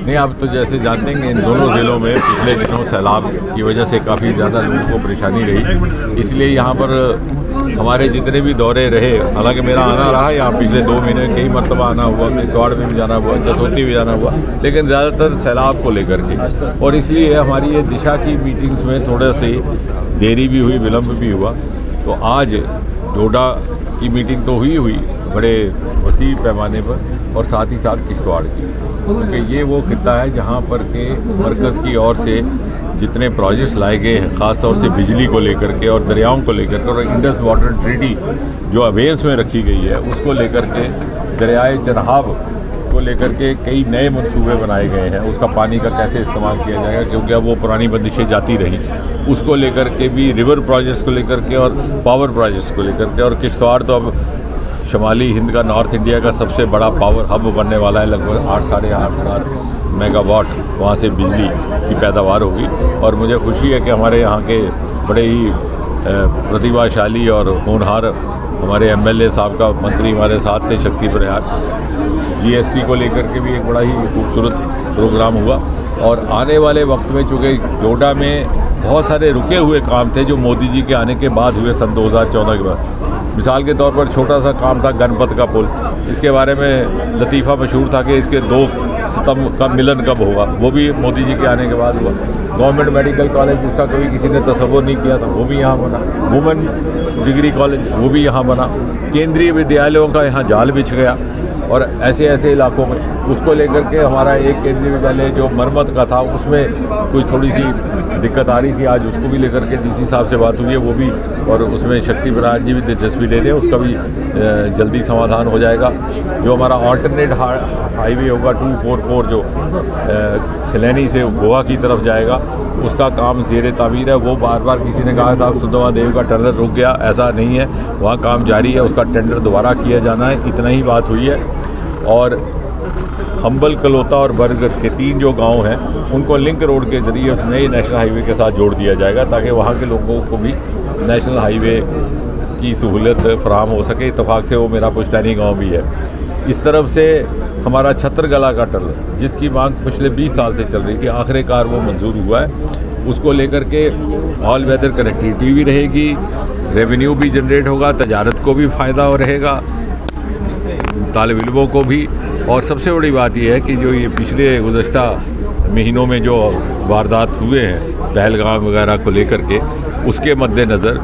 नहीं, आप तो जैसे जानते हैं इन दोनों ज़िलों में पिछले दिनों सैलाब की वजह से काफ़ी ज़्यादा लोगों को परेशानी रही, इसलिए यहाँ पर हमारे जितने भी दौरे रहे, हालांकि मेरा आना रहा यहाँ पिछले 2 महीने कई मरतबा आना हुआ, किश्तवाड़ में भी जाना हुआ, जसोती भी जाना हुआ, लेकिन ज़्यादातर सैलाब को लेकर के, और इसलिए हमारी ये दिशा की मीटिंग्स में थोड़ा सी देरी भी हुई, विलम्ब भी हुआ। तो आज डोडा की मीटिंग तो हुई बड़े वसी पैमाने पर, और साथ ही साथ किश्तवाड़ की, क्योंकि ये वो खित्ता है जहाँ पर के मरकज़ की ओर से जितने प्रोजेक्ट्स लाए गए हैं, ख़ास तौर से बिजली को लेकर के और दरियाओं को लेकर के, और इंडस वाटर ट्रीटी जो अवेंस में रखी गई है उसको लेकर के, दरियाए चनाब को लेकर के कई नए मंसूबे बनाए गए हैं, उसका पानी का कैसे इस्तेमाल किया जाएगा, क्योंकि अब वो पुरानी बंदिशें जाती रही, उसको लेकर के भी, रिवर प्रोजेक्ट्स को लेकर के और पावर प्रोजेक्ट्स को लेकर के। और किश्तवाड़ तो अब शुमाली हिंद का, नॉर्थ इंडिया का सबसे बड़ा पावर हब बनने वाला है, लगभग 8-8.5 मेगावाट वहाँ से बिजली की पैदावार होगी। और मुझे खुशी है कि हमारे यहाँ के बड़े ही प्रतिभाशाली और होनहार हमारे MLA साहब का मंत्री हमारे साथ थे, शक्ति प्रयाग। GST को लेकर के भी एक बड़ा ही खूबसूरत प्रोग्राम हुआ। और आने वाले वक्त में, चूँकि डोडा में बहुत सारे रुके हुए काम थे जो मोदी जी के आने के बाद हुए, सन 2014 के बाद, मिसाल के तौर पर छोटा सा काम था गणपत का पुल, इसके बारे में लतीफ़ा मशहूर था कि इसके 2 सितंबर का मिलन कब होगा, वो भी मोदी जी के आने के बाद हुआ। गवर्नमेंट मेडिकल कॉलेज जिसका कभी किसी ने तसव्वुर नहीं किया था, वो भी यहाँ बना। वुमेन डिग्री कॉलेज वो भी यहाँ बना। केंद्रीय विद्यालयों का यहाँ जाल बिछ गया। और ऐसे ऐसे इलाकों में उसको लेकर के हमारा एक केंद्रीय विद्यालय जो मरम्मत का था, उसमें कोई थोड़ी सी दिक्कत आ रही थी, आज उसको भी लेकर के DC साहब से बात हुई है, वो भी, और उसमें शक्ति प्रयाग जी भी दिलचस्पी ले रहे हैं, उसका भी जल्दी समाधान हो जाएगा। जो हमारा ऑल्टरनेट हाईवे होगा 244 जो खिलैनी से गोवा की तरफ जाएगा, उसका काम ज़ेर तामीर है। वो बार बार किसी ने कहा साहब सुद्धमा देव का टेंडर रुक गया, ऐसा नहीं है, वहाँ काम जारी है, उसका टेंडर दोबारा किया जाना है, इतना ही बात हुई है। और हम्बल, कलोता और बरगढ़ के 3 जो गांव हैं, उनको लिंक रोड के ज़रिए उस नए नेशनल हाईवे के साथ जोड़ दिया जाएगा, ताकि वहाँ के लोगों को भी नेशनल हाईवे की सहूलत फराहम हो सके। इत्तफाक से वो मेरा पुश्तैनी गांव भी है। इस तरफ से हमारा छतरगला का टनल, जिसकी मांग पिछले 20 साल से चल रही थी, आखिरकार वो मंजूर हुआ है। उसको लेकर के ऑल वेदर कनेक्टिविटी भी रहेगी, रेवेन्यू भी जनरेट होगा, तजारत को भी फ़ायदा हो रहेगा, तालिब इल्मों को भी। और सबसे बड़ी बात यह है कि जो ये पिछले गुज़श्ता महीनों में जो वारदात हुए हैं पहलगाम वगैरह को लेकर के, उसके मद्देनज़र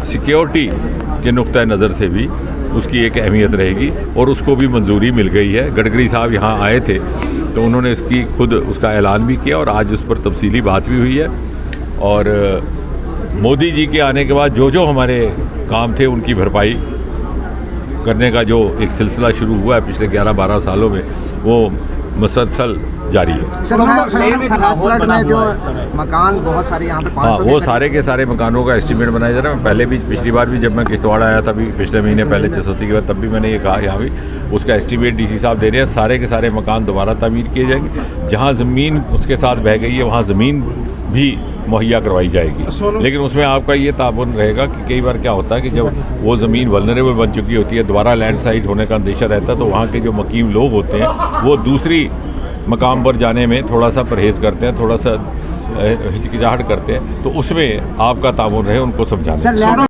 सिक्योरिटी के नुक्ता नज़र से भी उसकी एक अहमियत रहेगी, और उसको भी मंजूरी मिल गई है। गडकरी साहब यहाँ आए थे तो उन्होंने इसकी खुद उसका ऐलान भी किया, और आज उस पर तफसीली बात भी हुई है। और मोदी जी के आने के बाद जो हमारे काम थे उनकी भरपाई करने का जो एक सिलसिला शुरू हुआ है पिछले 11-12 सालों में, वो मुसलसल जारी है। सर, में जो मकान बहुत सारे यहाँ पे, हाँ, वो सारे के सारे मकानों का एस्टीमेट बनाया जा रहा है। मैं पहले भी, पिछली बार भी जब मैं किश्तवाड़ आया था, भी पिछले महीने पहले जसोती के बाद, तब भी मैंने ये कहा, यहाँ भी उसका एस्टीमेट DC साहब दे रहे हैं। सारे के सारे मकान दोबारा तामीर किए जाएंगे। जहाँ ज़मीन उसके साथ बह गई है वहाँ ज़मीन भी मुहैया करवाई जाएगी, लेकिन उसमें आपका ये ताबन रहेगा कि कई बार क्या होता है कि जब वो ज़मीन वल्नरेबल बन चुकी होती है, दोबारा लैंडस्लाइड होने का अंदेशा रहता है, तो वहाँ के जो मकीम लोग होते हैं वो दूसरी मकाम पर जाने में थोड़ा सा परहेज़ करते हैं, थोड़ा सा हिचकिचाहट करते हैं। तो उसमें आपका ताबन रहे उनको समझाने।